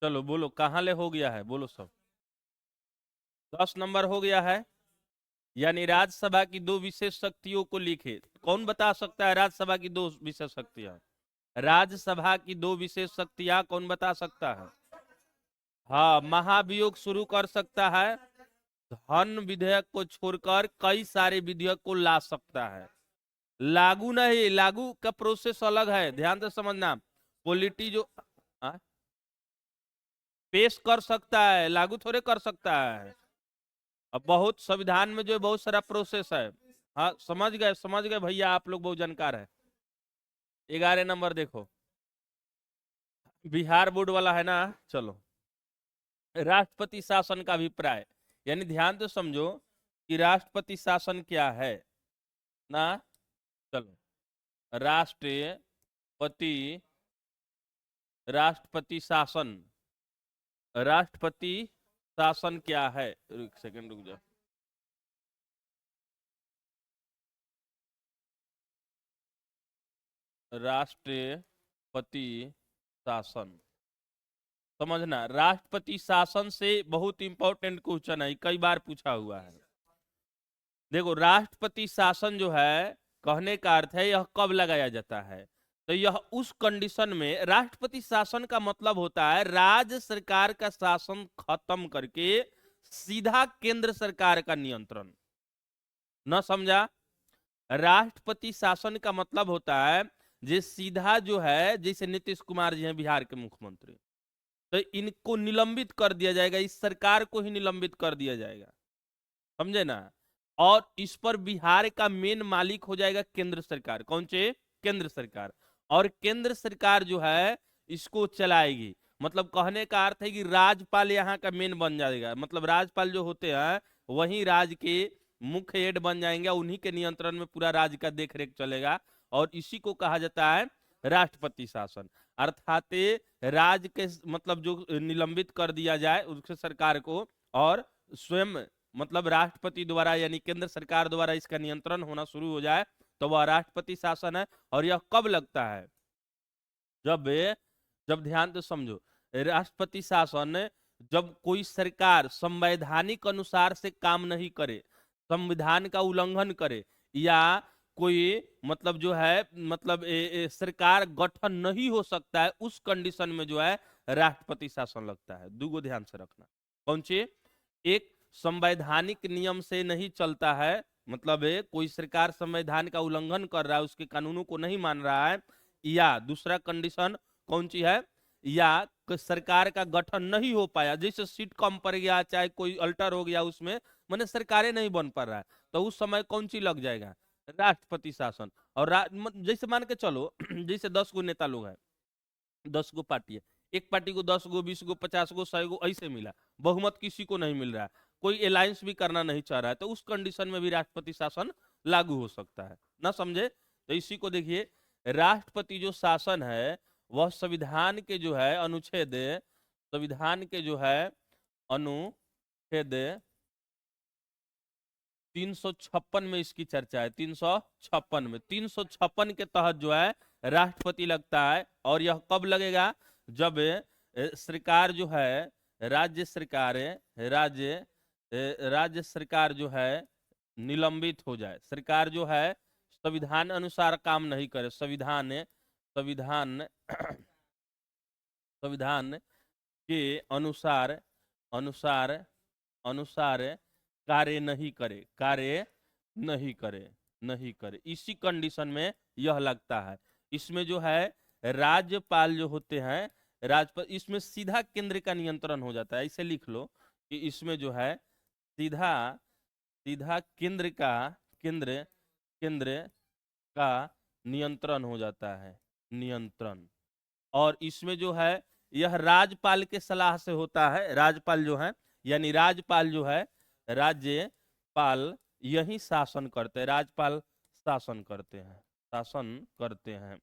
चलो बोलो कहाँ ले हो गया है, बोलो सब। 10 नंबर हो गया है। यानी राज्यसभा की दो विशेष शक्तियों को लिखे। कौन बता सकता है राज्यसभा की दो विशेष शक्तियां? राज्यसभा की दो विशेष शक्तियां कौन बता सकता है? हाँ, महाभियोग शुरू कर सकता है। धन विधेयक को छोड़कर कई सारे विधेयक को ला सकता है। लागू नहीं, लागू का प्रोसेस अलग है, ध्यान से समझना। पॉलिटी जो पेश कर सकता है, लागू थोड़े कर सकता है। अब बहुत संविधान में जो बहुत सारा प्रोसेस है। हाँ समझ गए भैया, आप लोग बहुत जानकार है। 11 नंबर देखो, बिहार बोर्ड वाला है ना। चलो, राष्ट्रपति शासन का अभिप्राय, यानी ध्यान से समझो कि राष्ट्रपति शासन क्या है ना। चलो, राष्ट्रपति राष्ट्रपति शासन, राष्ट्रपति शासन क्या है? एक सेकंड रुक जाओ। राष्ट्रपति शासन, समझना, राष्ट्रपति शासन से बहुत इंपॉर्टेंट क्वेश्चन है, कई बार पूछा हुआ है। देखो, राष्ट्रपति शासन जो है, कहने का अर्थ है यह कब लगाया जाता है। तो यह उस कंडीशन में, राष्ट्रपति शासन का मतलब होता है राज्य सरकार का शासन खत्म करके सीधा केंद्र सरकार का नियंत्रण। न समझा? राष्ट्रपति शासन का मतलब होता है जे सीधा जो है, जैसे नीतीश कुमार जी हैं बिहार के मुख्यमंत्री, तो इनको निलंबित कर दिया जाएगा, इस सरकार को ही निलंबित कर दिया जाएगा, समझे ना। और इस पर बिहार का मेन मालिक हो जाएगा केंद्र सरकार। कौन से? केंद्र सरकार। और केंद्र सरकार जो है इसको चलाएगी। मतलब कहने का अर्थ है कि राज्यपाल यहाँ का मेन बन जाएगा, मतलब राज्यपाल जो होते हैं वही राज्य के मुख्य हेड बन जाएंगे, उन्हीं के नियंत्रण में पूरा राज्य का देखरेख चलेगा। और इसी को कहा जाता है राष्ट्रपति शासन। अर्थात राज्य के मतलब जो निलंबित कर दिया जाए उसके सरकार को, और स्वयं मतलब राष्ट्रपति द्वारा यानी केंद्र सरकार द्वारा इसका नियंत्रण होना शुरू हो जाए, तो वह राष्ट्रपति शासन है। और यह कब लगता है? जब जब ध्यान से समझो, राष्ट्रपति शासन जब कोई सरकार संवैधानिक अनुसार से काम नहीं करे, संविधान का उल्लंघन करे, या कोई मतलब जो है मतलब सरकार गठन नहीं हो सकता है, उस कंडीशन में जो है राष्ट्रपति शासन लगता है। दूगो ध्यान से रखना। कौन सी? एक, संवैधानिक नियम से नहीं चलता है, मतलब कोई सरकार संविधान का उल्लंघन कर रहा है, उसके कानूनों को नहीं मान रहा है। या दूसरा कंडीशन कौन सी है? या सरकार का गठन नहीं हो पाया, जैसे सीट कम पड़ गया, चाहे कोई अल्टर हो गया उसमें, मैंने सरकारें नहीं बन पा रहा है, तो उस समय कौन सी लग जाएगा? राष्ट्रपति शासन। और जैसे मान के चलो जैसे 10 गो नेता लोग हैं, 10 गो पार्टी है, एक पार्टी को 10 गो 20 गो 50 गो 100 गो ऐसे मिला, बहुमत किसी को नहीं मिल रहा है, कोई अलायंस भी करना नहीं चाह रहा है, तो उस कंडीशन में भी राष्ट्रपति शासन लागू हो सकता है। ना समझे? तो इसी को देखिए, राष्ट्रपति जो शासन है वह संविधान के जो है अनुच्छेद, संविधान के जो है अनुच्छेद 356 में इसकी चर्चा है। 356 में, 356 के तहत जो है राष्ट्रपति लगता है। और यह कब लगेगा? जब सरकार जो है, राज्य सरकार राज्य सरकार जो है निलंबित हो जाए, सरकार जो है संविधान अनुसार काम नहीं करे, संविधान संविधान के अनुसार अनुसार अनुसार कार्य नहीं करे, कार्य नहीं करे, इसी कंडीशन में यह लगता है। इसमें जो है राज्यपाल जो होते हैं, राज्यपाल, इसमें सीधा केंद्र का नियंत्रण हो जाता है। ऐसे लिख लो कि इसमें जो है सीधा सीधा केंद्र केंद्र का नियंत्रण हो जाता है, नियंत्रण। और इसमें जो है यह राज्यपाल के सलाह से होता है, राज्यपाल जो है, यानी राज्यपाल जो है, राज्यपाल यही शासन करते हैं, राज्यपाल शासन करते हैं, शासन करते हैं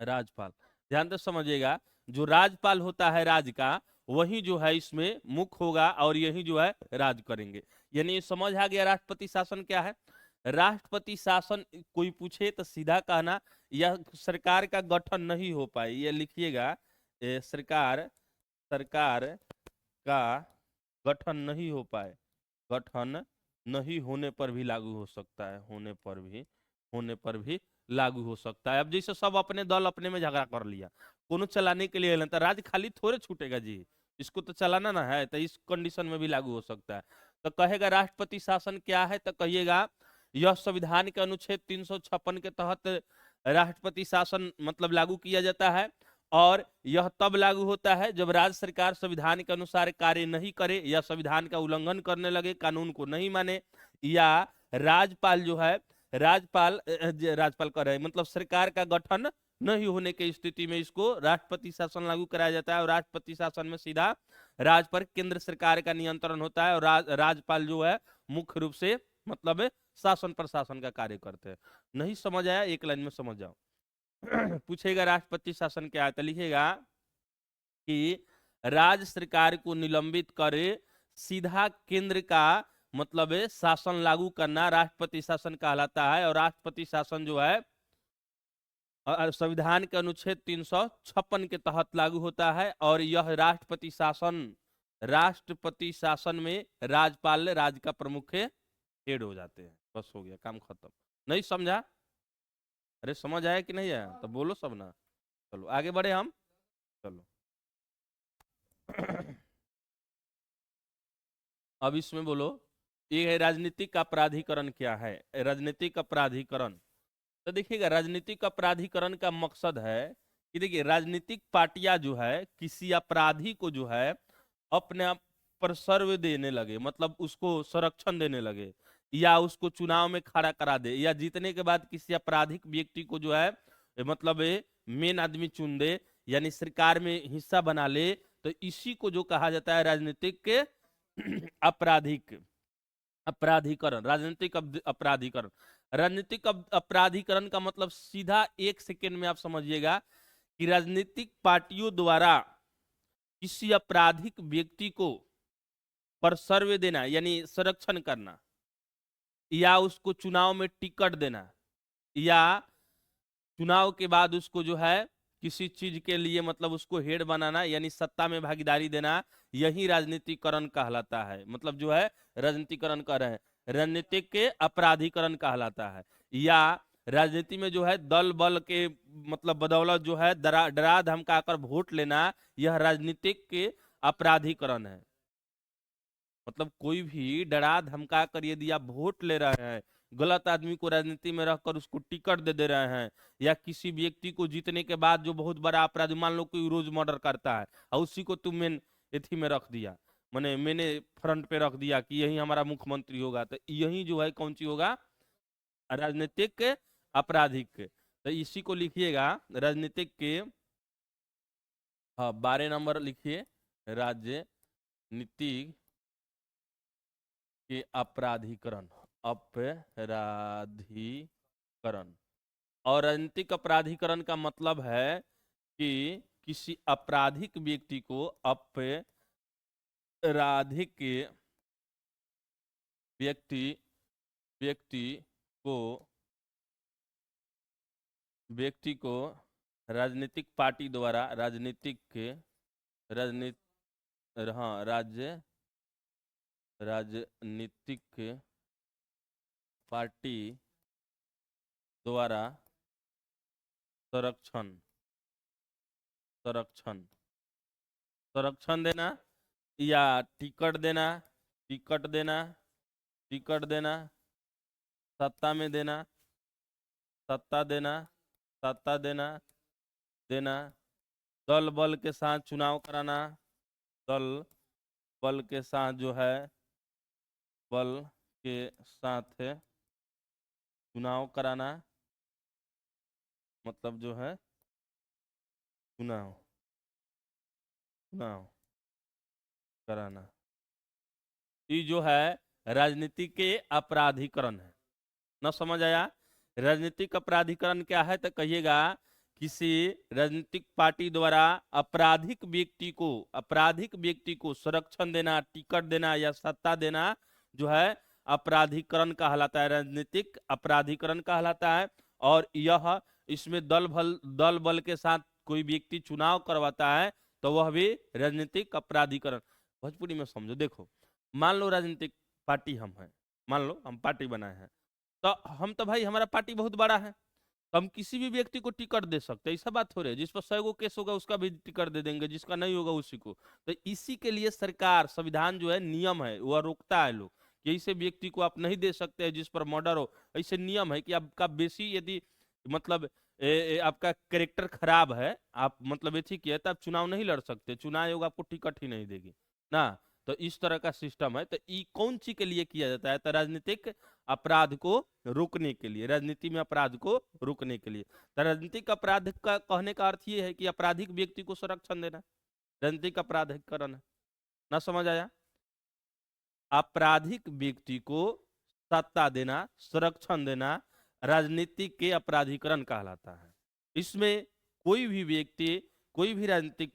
राज्यपाल। ध्यान से समझिएगा, जो राज्यपाल होता है राज्य का, वही जो है इसमें मुख्य होगा और यही जो है राज करेंगे। यानी समझ आ गया राष्ट्रपति शासन क्या है। राष्ट्रपति शासन कोई पूछे तो सीधा कहना, यह सरकार का गठन नहीं हो पाए, ये लिखिएगा, सरकार सरकार का गठन नहीं हो पाए, गठन नहीं होने पर भी लागू हो सकता है, होने पर भी लागू हो सकता है। अब जैसे सब अपने दल अपने में झगड़ा कर लिया, कोनो चलाने के लिए एलन, तो राज्य खाली थोड़े छूटेगा जी, इसको तो चलाना ना है, तो इस कंडीशन में भी लागू हो सकता है। तो कहेगा राष्ट्रपति शासन क्या है, तो कहिएगा यह संविधान के अनुच्छेद 356 के तहत राष्ट्रपति शासन मतलब लागू किया जाता है, और यह तब लागू होता है जब राज्य सरकार संविधान के अनुसार कार्य नहीं करे, या संविधान का उल्लंघन करने लगे, कानून को नहीं माने, या राज्यपाल जो है राज्यपाल कर रहे मतलब सरकार का गठन नहीं होने की स्थिति में इसको राष्ट्रपति शासन लागू कराया जाता है। और राष्ट्रपति शासन में सीधा राज्य पर केंद्र सरकार का नियंत्रण होता है, और राज्यपाल जो है मुख्य रूप से मतलब शासन प्रशासन का कार्य करते हैं। नहीं समझ आया, एक लाइन में समझ जाओ। पूछेगा राष्ट्रपति शासन क्या है, तो लिखेगा कि राज्य सरकार को निलंबित करे, सीधा केंद्र का मतलब है शासन लागू करना राष्ट्रपति शासन कहलाता है। और राष्ट्रपति शासन जो है संविधान के अनुच्छेद 356 के तहत लागू होता है, और यह राष्ट्रपति शासन में राज्यपाल राज्य का प्रमुख हेड हो जाते हैं। बस हो गया, काम खत्म। नहीं समझा? अरे समझ आया कि नहीं आया? तो बोलो सब ना। चलो आगे बढ़े हम, चलो। अब इसमें बोलो, ये है राजनीतिक अपराधीकरण क्या है। राजनीतिक अपराधीकरण, तो देखिएगा राजनीतिक अपराधीकरण का मकसद है कि देखिए राजनीतिक पार्टियां जो है किसी अपराधी को जो है अपने आप पर सर्व देने लगे, मतलब उसको संरक्षण देने लगे, या उसको चुनाव में खड़ा करा दे, या जीतने के बाद किसी आपराधिक व्यक्ति को जो है मतलब मेन आदमी चुन दे, यानी सरकार में हिस्सा बना ले, तो इसी को जो कहा जाता है राजनीतिक के अपराधीकरण, राजनीतिक अपराधीकरण। राजनीतिक अपराधीकरण का मतलब सीधा एक सेकेंड में आप समझिएगा कि राजनीतिक पार्टियों द्वारा किसी आपराधिक व्यक्ति को पर सर्वे देना यानी संरक्षण करना, या उसको चुनाव में टिकट देना, या चुनाव के बाद उसको जो है किसी चीज के लिए मतलब उसको हेड बनाना यानी सत्ता में भागीदारी देना, यही राजनीतिकरण कहलाता है। मतलब जो है राजनीतिकरण कर रहे हैं, राजनीतिक के अपराधीकरण कहलाता है। या राजनीति में जो है दल बल के मतलब बदौलत जो है डरा धमका कर वोट लेना, यह राजनीतिक के अपराधीकरण है। मतलब कोई भी डरा धमका कर यदि आप वोट ले रहे हैं, गलत आदमी को राजनीति में रखकर उसको टिकट दे रहे हैं, या किसी व्यक्ति को जीतने के बाद जो बहुत बड़ा अपराध, मान लो कोई रोज मर्डर करता है और उसी को तुम मेन एथी में रख दिया, मैंने फ्रंट पे रख दिया कि यही हमारा मुख्यमंत्री होगा, तो यही जो है कौन सी होगा, राजनीतिक आपराधिक। तो इसी को लिखिएगा राजनीतिक के, हाँ 12 नंबर लिखिए, राजनीतिक के अपराधीकरण, अपराधीकरण। और राजनीतिक अपराधीकरण का मतलब है कि किसी आपराधिक व्यक्ति को आपराधिक व्यक्ति को राजनीतिक पार्टी द्वारा राजनीतिक पार्टी द्वारा संरक्षण देना, या टिकट देना, सत्ता में देना, सत्ता देना, दल बल के साथ चुनाव कराना, दल बल के साथ जो है बल के साथ चुनाव कराना, मतलब जो है चुनाव कराना, ये जो है राजनीति के अपराधीकरण है। न समझ आया? राजनीतिक अपराधीकरण क्या है, तो कहिएगा किसी राजनीतिक पार्टी द्वारा आपराधिक व्यक्ति को संरक्षण देना, टिकट देना या सत्ता देना जो है अपराधीकरण कहलाता है, राजनीतिक अपराधीकरण कहलाता है। और यह इसमें दल बल के साथ कोई व्यक्ति चुनाव करवाता है तो वह भी राजनीतिक अपराधीकरण। भोजपुरी में समझो, देखो मान लो राजनीतिक पार्टी हम हैं, मान लो हम पार्टी बनाए हैं, तो हम तो भाई हमारा पार्टी बहुत बड़ा है, तो हम किसी भी व्यक्ति को टिकट दे सकते हैं, ऐसा बात हो रही है। जिस पर 100 गो केस होगा उसका भी टिकट दे देंगे, जिसका नहीं होगा उसी को। तो इसी के लिए सरकार, संविधान जो है, नियम है, वह रोकता है लोग कि ऐसे व्यक्ति को आप नहीं दे सकते हैं जिस पर मर्डर हो। ऐसे नियम है कि आपका बेसी यदि मतलब आपका कैरेक्टर खराब है, आप मतलब ठीक है, तो आप चुनाव नहीं लड़ सकते, चुनाव आयोग आपको टिकट ही नहीं देगी ना। तो इस तरह का सिस्टम है। तो ये कौन सी के लिए किया जाता है? तो राजनीतिक अपराध को रोकने के लिए, राजनीति में अपराध को रोकने के लिए। तो राजनीतिक अपराध का कहने का अर्थ ये है कि आपराधिक व्यक्ति को संरक्षण देना, राजनीतिक अपराधीकरण। ना समझ आया? आपराधिक व्यक्ति को सत्ता देना, संरक्षण देना, राजनीतिक के अपराधीकरण कहलाता है। इसमें कोई भी व्यक्ति, कोई भी राजनीतिक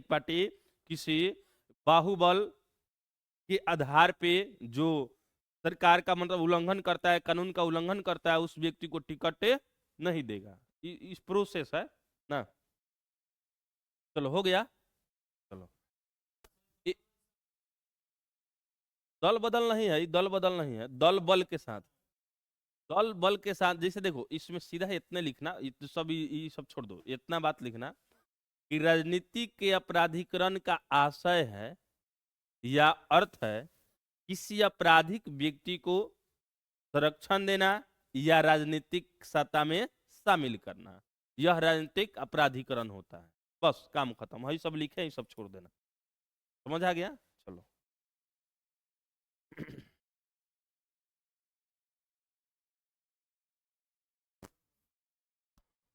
पार्टी किसी बाहुबल के आधार पे जो सरकार का मतलब उल्लंघन करता है, कानून का उल्लंघन करता है, उस व्यक्ति को टिकट नहीं देगा। इस प्रोसेस है ना। चलो हो गया। चलो, दल बदल नहीं है, दल बदल नहीं है, दल बल के साथ, दल बल के साथ। जैसे देखो इसमें सीधा इतने लिखना, सब ये सब छोड़ दो, इतना बात लिखना कि राजनीति के अपराधीकरण का आशय है या अर्थ है किसी आपराधिक व्यक्ति को संरक्षण देना या राजनीतिक सत्ता में शामिल करना, यह राजनीतिक अपराधीकरण होता है। बस काम खत्म है, सब लिखे, सब छोड़ देना। समझ आ गया? चलो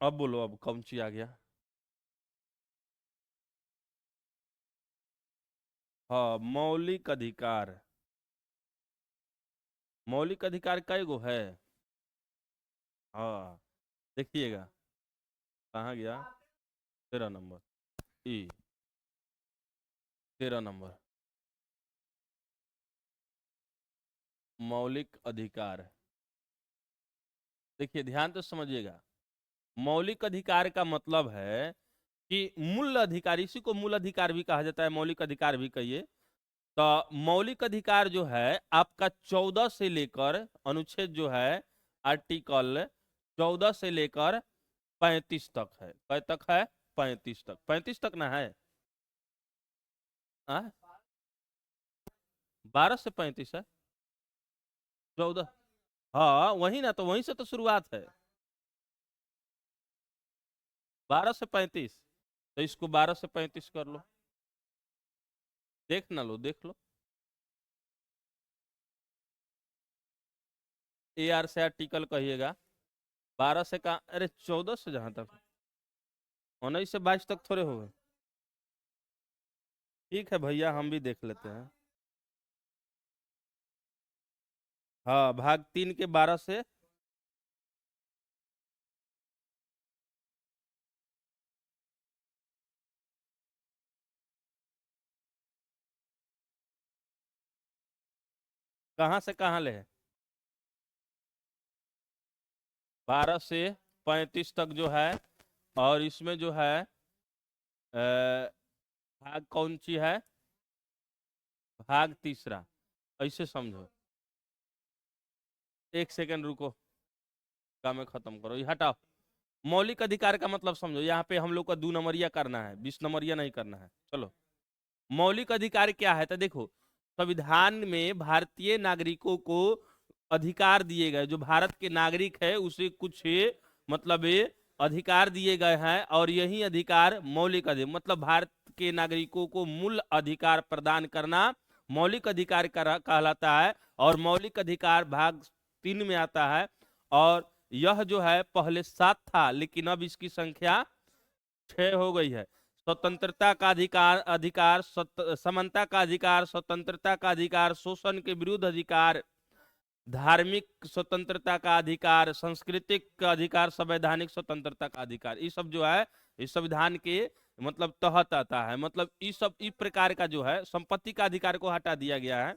अब बोलो, अब कौन सी आ गया? हाँ, मौलिक अधिकार। मौलिक अधिकार कई गो है? हाँ, देखिएगा कहाँ गया। 13 नंबर, ई 13 नंबर, मौलिक अधिकार। देखिए ध्यान तो समझिएगा, मौलिक अधिकार का मतलब है कि मूल अधिकार, इसी को मूल अधिकार भी कहा जाता है, मौलिक अधिकार भी कहिए। तो मौलिक अधिकार जो है आपका 14 से लेकर, अनुच्छेद जो है आर्टिकल 14 से लेकर 35 तक है। कै तक है? 35 तक, 35 तक ना है? 12 से 35 है? 14? हाँ वही ना, तो वहीं से तो शुरुआत है, 12 से 35। तो इसको 12 से 35 कर लो, देख ना लो, देख लो। ए आर से आर्टिकल कहिएगा, 12 से का, अरे 14 से, जहां तक 19 से 22 तक थोड़े हो गए। ठीक है भैया, हम भी देख लेते हैं। हाँ, भाग 3 के 12 से। कहाँ से कहाँ ले? 12 से 35 तक जो है, और इसमें जो है भाग कौन सी है? भाग तीसरा। ऐसे समझो, एक सेकंड रुको, काम खत्म करो, ये हटाओ। मौलिक अधिकार का मतलब समझो, यहाँ पे हम लोग का 2 नंबरिया करना है, 20 नंबरिया नहीं करना है। चलो, मौलिक अधिकार क्या है? तो देखो, संविधान में भारतीय नागरिकों को अधिकार दिए गए, जो भारत के नागरिक है उसे कुछ मतलब ये अधिकार दिए गए हैं, और यही अधिकार मौलिक अधिकार, मतलब भारत के नागरिकों को मूल अधिकार प्रदान करना मौलिक अधिकार कहलाता है। और मौलिक अधिकार भाग 3 में आता है। और यह जो है पहले 7 था, लेकिन अब इसकी संख्या 6 हो गई है। स्वतंत्रता का अधिकार, समानता का अधिकार, स्वतंत्रता का अधिकार, शोषण के विरुद्ध अधिकार, धार्मिक स्वतंत्रता का अधिकार, सांस्कृतिक का अधिकार, संवैधानिक स्वतंत्रता का अधिकार, ये सब जो है इस संविधान के मतलब तहत आता है। मतलब इस सब इस प्रकार का जो है संपत्ति का अधिकार को हटा दिया गया है।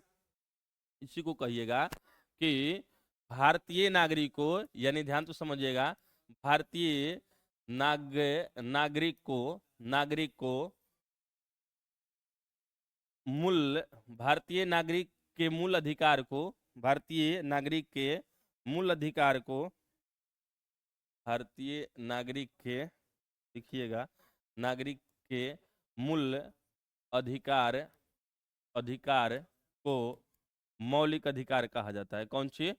इसी को कहिएगा कि भारतीय नागरिकों, यानी ध्यान तो समझिएगा, भारतीय नागरिक को मूल भारतीय नागरिक के मूल अधिकार को भारतीय नागरिक के मूल अधिकार को भारतीय नागरिक के लिखिएगा नागरिक के मूल अधिकार अधिकार को मौलिक अधिकार कहा जाता है। कौन सी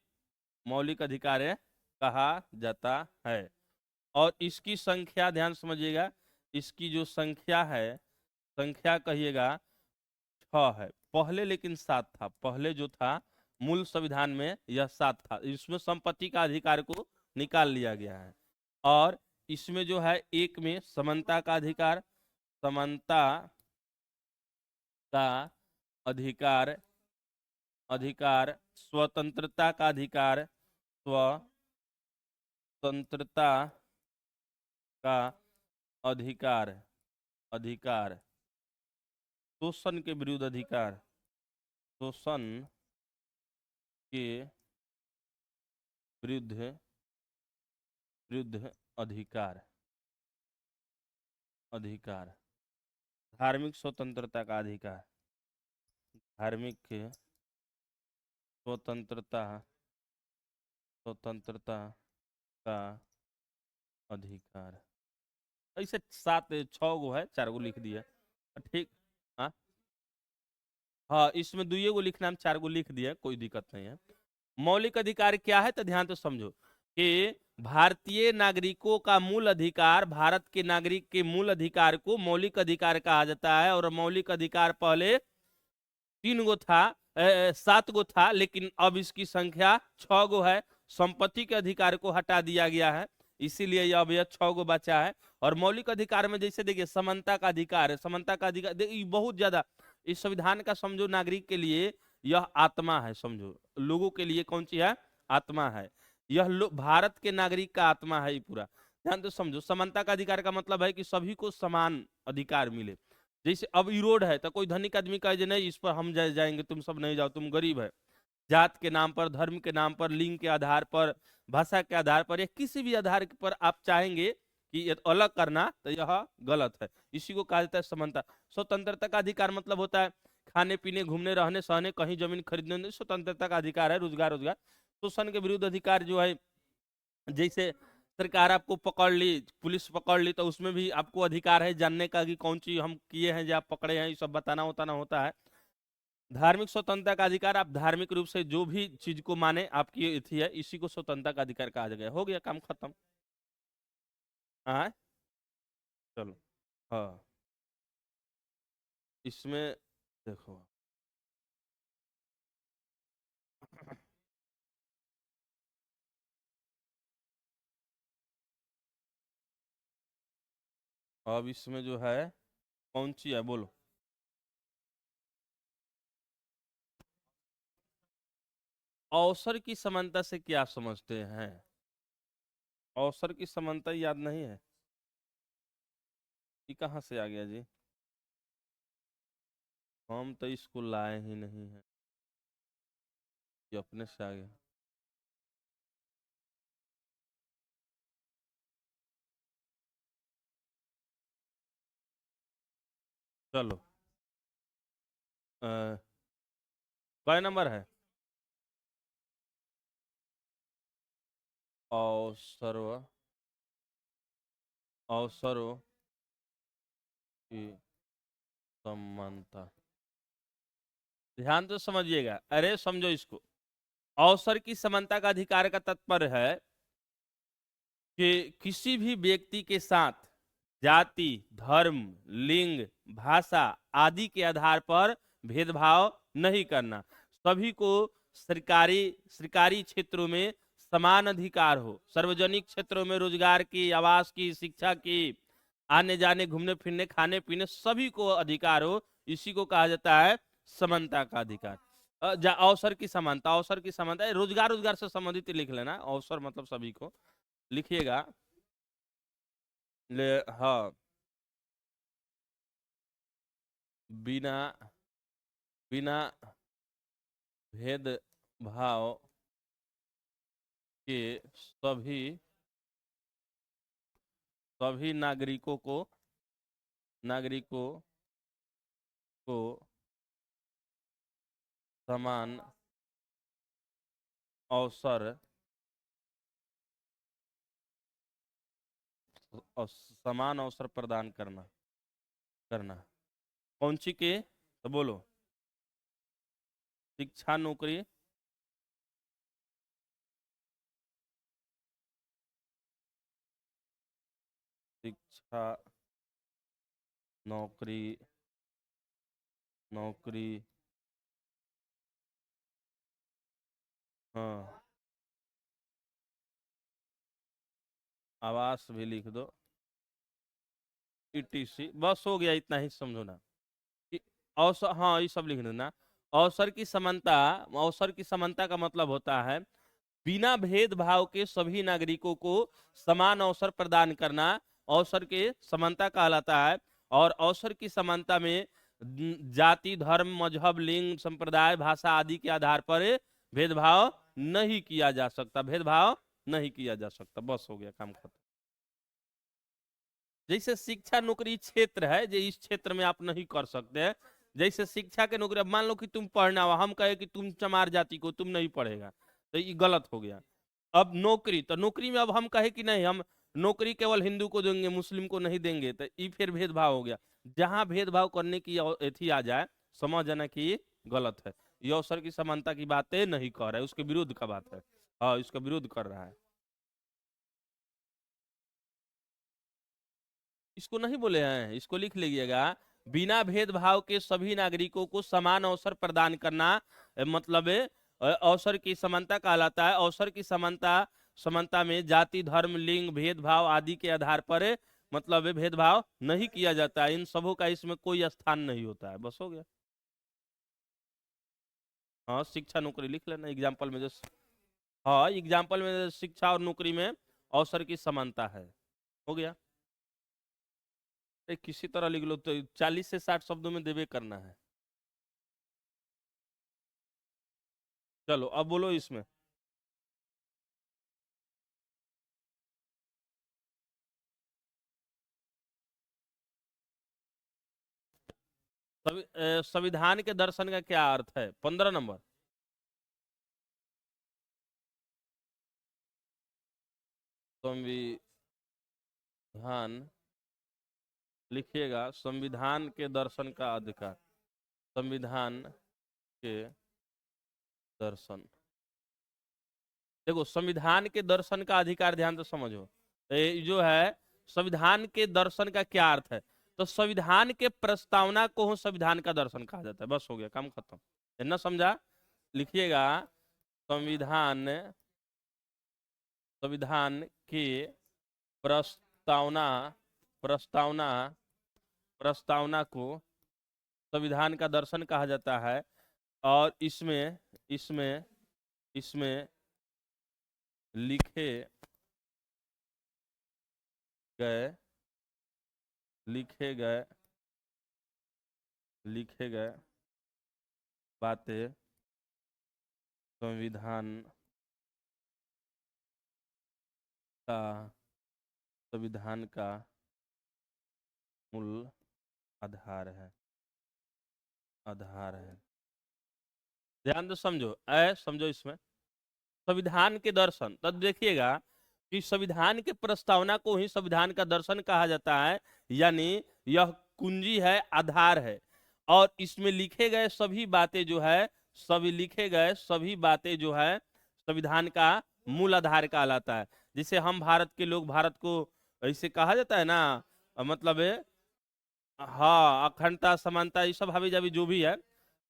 मौलिक अधिकार कहा जाता है। और इसकी संख्या ध्यान समझिएगा, इसकी जो संख्या है, संख्या कहिएगा 6 है। पहले लेकिन 7 था, पहले जो था मूल संविधान में यह 7 था। इसमें संपत्ति का अधिकार को निकाल लिया गया है। और इसमें जो है एक में समानता का अधिकार, समानता का अधिकार, अधिकार स्वतंत्रता का अधिकार, स्वतंत्रता का अधिकार, अधिकार शोषण के विरुद्ध अधिकार, शोषण के विरुद्ध विरुद्ध अधिकार, अधिकार धार्मिक स्वतंत्रता का अधिकार, धार्मिक स्वतंत्रता, स्वतंत्रता का अधिकार। ऐसे 6 गो है, 4 गो लिख दिया ठीक। हाँ हाँ, इसमें 2 गो लिखना, हम 4 गो लिख दिया, कोई दिक्कत नहीं है। मौलिक अधिकार क्या है तो ध्यान तो समझो कि भारतीय नागरिकों का मूल अधिकार, भारत के नागरिक के मूल अधिकार को मौलिक अधिकार कहा जाता है। और मौलिक अधिकार पहले 3 गो था, 7 गो था, लेकिन अब इसकी संख्या 6 गो है। संपत्ति के अधिकार को हटा दिया गया है, इसीलिए अब यह 6 गो बचा है। और मौलिक अधिकार में जैसे देखिए समानता का अधिकार है, समानता का अधिकार देखिए बहुत ज्यादा इस संविधान का समझो नागरिक के लिए यह आत्मा है, समझो लोगों के लिए कौन सी है, आत्मा है। यह भारत के नागरिक का आत्मा है ये पूरा, ध्यान तो समझो। समानता का अधिकार का मतलब है कि सभी को समान अधिकार मिले। जैसे अब ये रोड है तो कोई धनिक आदमी कहे नहीं इस पर हम जाएंगे, तुम सब नहीं जाओ, तुम गरीब है। जात के नाम पर, धर्म के नाम पर, लिंग के आधार पर, भाषा के आधार पर या किसी भी आधार पर आप चाहेंगे कि ये अलग करना, तो यह गलत है। इसी को कहा जाता है समानता। स्वतंत्रता का अधिकार मतलब होता है खाने पीने, घूमने, रहने, सहने, कहीं जमीन खरीदने, स्वतंत्रता का अधिकार है। रोजगार, रोजगार शोषण के विरुद्ध अधिकार जो है, जैसे सरकार आपको पकड़ ली, पुलिस पकड़ ली, तो उसमें भी आपको अधिकार है जानने का कि कौन चीज हम किए हैं, जो आप पकड़े हैं, ये सब बताना होता होता है। धार्मिक स्वतंत्रता का अधिकार, आप धार्मिक रूप से जो भी चीज को माने आपकी थी है, इसी को स्वतंत्रता का अधिकार कहा गया। हो गया काम खत्म। हाँ चलो। हाँ इसमें देखो अब इसमें जो है कौन सी है बोलो। अवसर की समानता से क्या समझते हैं? अवसर की समानता याद नहीं है? ये कहाँ से आ गया जी? हम तो इसको लाए ही नहीं है, ये अपने से आ गया। चलो कय नंबर है? अवसर, अवसरों की समानता, ध्यान तो समझिएगा, अरे समझो इसको। अवसर की समानता का अधिकार का तात्पर्य है कि किसी भी व्यक्ति के साथ जाति, धर्म, लिंग, भाषा आदि के आधार पर भेदभाव नहीं करना। सभी को सरकारी सरकारी क्षेत्रों में समान अधिकार हो। सार्वजनिक क्षेत्रों में रोजगार की, आवास की, शिक्षा की, आने जाने, घूमने फिरने, खाने पीने, सभी को अधिकार हो। इसी को कहा जाता है समानता का अधिकार। अवसर की समानता, अवसर की समानता रोजगार, रोजगार से संबंधित लिख लेना। अवसर मतलब सभी को लिखिएगा। ले हाँ, बिना बिना भेदभाव के सभी सभी नागरिकों को समान अवसर और समान अवसर प्रदान करना कौन सी के, तो बोलो शिक्षा नौकरी शिक्षा नौकरी नौकरी हाँ आवास भी लिख दो, ईटीसी, बस हो गया, इतना ही समझो ना कि अवसर, हाँ ये सब लिख देना। अवसर की समानता का मतलब होता है बिना भेदभाव के सभी नागरिकों को समान अवसर प्रदान करना, अवसर के समानता कहलाता है। और अवसर की समानता में जाति, धर्म, मजहब, लिंग, संप्रदाय, भाषा आदि के आधार पर भेदभाव नहीं किया जा सकता, भेदभाव नहीं किया जा सकता। बस हो गया, काम खत्म। जैसे शिक्षा नौकरी क्षेत्र है, जो इस क्षेत्र में आप नहीं कर सकते हैं। जैसे शिक्षा के नौकरी, अब मान लो कि तुम पढ़ना हो, हम कहे कि तुम चमार जाति को तुम नहीं पढ़ेगा, तो ये गलत हो गया। अब नौकरी, तो नौकरी में अब हम कहे कि नहीं, हम नौकरी केवल हिंदू को देंगे, मुस्लिम को नहीं देंगे, तो ये फिर भेदभाव हो गया। जहां भेदभाव करने की एथी आ जाए, समझ जाना कि ये गलत है, ये अवसर की समानता की बातें नहीं कर रहा है, उसके विरुद्ध का बात है। हाँ, इसका विरोध कर रहा है। इसको नहीं बोले हैं, इसको लिख लीजिएगा, बिना भेदभाव के सभी नागरिकों को समान अवसर प्रदान करना, मतलब अवसर की समानता कहलाता है। अवसर की समानता में जाति, धर्म, लिंग, भेदभाव आदि के आधार पर मतलब भेदभाव नहीं किया जाता है। इन सबों का इसमें कोई स्थान नहीं होता है। बस हो गया। हाँ, शिक्षा नौकरी लिख लेना एग्जाम्पल में, जो हाँ एग्जाम्पल में शिक्षा और नौकरी में अवसर की समानता है। हो गया। किसी तरह लिख लो, तो 40 से 60 शब्दों में देवे करना है। चलो अब बोलो इसमें। संविधान के दर्शन का क्या अर्थ है? 15 नंबर। संविधान लिखिएगा, संविधान के दर्शन का अधिकार, संविधान के दर्शन। देखो, संविधान के दर्शन का अधिकार ध्यान से समझो, तो ये जो है संविधान के दर्शन का क्या अर्थ है, तो संविधान के प्रस्तावना को हो संविधान का दर्शन कहा जाता है। बस हो गया, काम खत्म। है ना, समझा? लिखिएगा, संविधान संविधान के प्रस्तावना प्रस्तावना प्रस्तावना को संविधान का दर्शन कहा जाता है। और इसमें इसमें इसमें लिखे गए लिखे गए लिखे गए बातें संविधान का संविधान का मूल आधार है। ध्यान से समझो, समझो इसमें संविधान के दर्शन, तब देखिएगा कि संविधान के प्रस्तावना को ही संविधान का दर्शन कहा जाता है। यानी यह कुंजी है, आधार है, और इसमें लिखे गए सभी बातें जो है, सभी बातें जो है संविधान का मूल आधार कहलाता है। जिसे हम भारत के लोग, भारत को ऐसे कहा जाता है ना, मतलब हाँ अखंडता, समानता, ये सब हावी जावी जो भी है,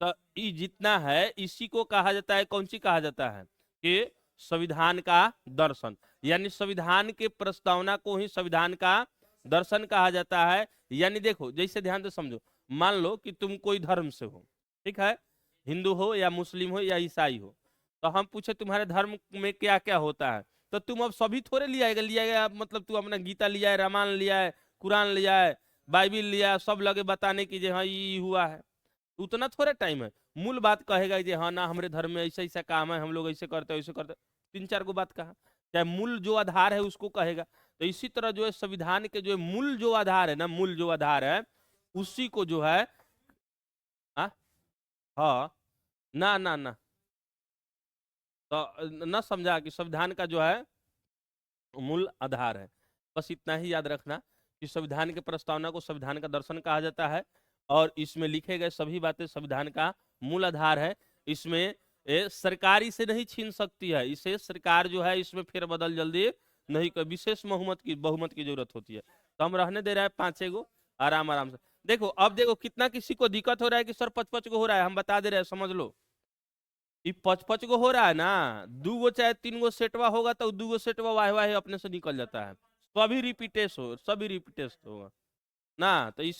तो ये जितना है इसी को कहा जाता है, कौन सी कहा जाता है कि संविधान का दर्शन। यानी संविधान के प्रस्तावना को ही संविधान का दर्शन कहा जाता है। यानी देखो, जैसे ध्यान से समझो, मान लो कि तुम कोई धर्म से हो, ठीक है, हिंदू हो या मुस्लिम हो या ईसाई हो, तो हम पूछे तुम्हारे धर्म में क्या क्या होता है, तो तुम अब सभी थोड़े लिया मतलब तू अपना गीता लिया है, रामायण लिया है, कुरान लिया है, बाइबिल लिया, सब लगे बताने की जो हाँ ये हुआ है। उतना थोड़ा टाइम है। मूल बात कहेगा कि हाँ ना, हमारे धर्म में ऐसा ऐसा काम है, हम लोग ऐसे करते हैं, वैसे करते हैं, 3-4 गो बात कहा, चाहे मूल जो आधार है उसको कहेगा। तो इसी तरह जो है संविधान के जो है मूल जो आधार है ना, मूल जो आधार है उसी को जो है हाँ ना ना ना, तो न समझा कि संविधान का जो है मूल आधार है। बस इतना ही याद रखना कि संविधान के प्रस्तावना को संविधान का दर्शन कहा जाता है और इसमें लिखे गए सभी बातें संविधान का मूल आधार है। इसमें सरकारी से नहीं छीन सकती है, इसे सरकार जो है इसमें फेरबदल जल्दी नहीं कर, विशेष बहुमत की जरूरत होती है। तो हम रहने दे रहे हैं 5 गो आराम आराम से। देखो अब देखो कितना किसी को दिक्कत हो रहा है कि सर 5-5 गो हो रहा है, हम बता दे रहे हैं समझ लो। ये 5-5 गो हो रहा है ना, 2 गो चाहे 3 गो सेटवा होगा तो 2 गो सेटवा वाह वाह अपने से निकल जाता है, सभी रिपीटेस होगा ना, तो इसी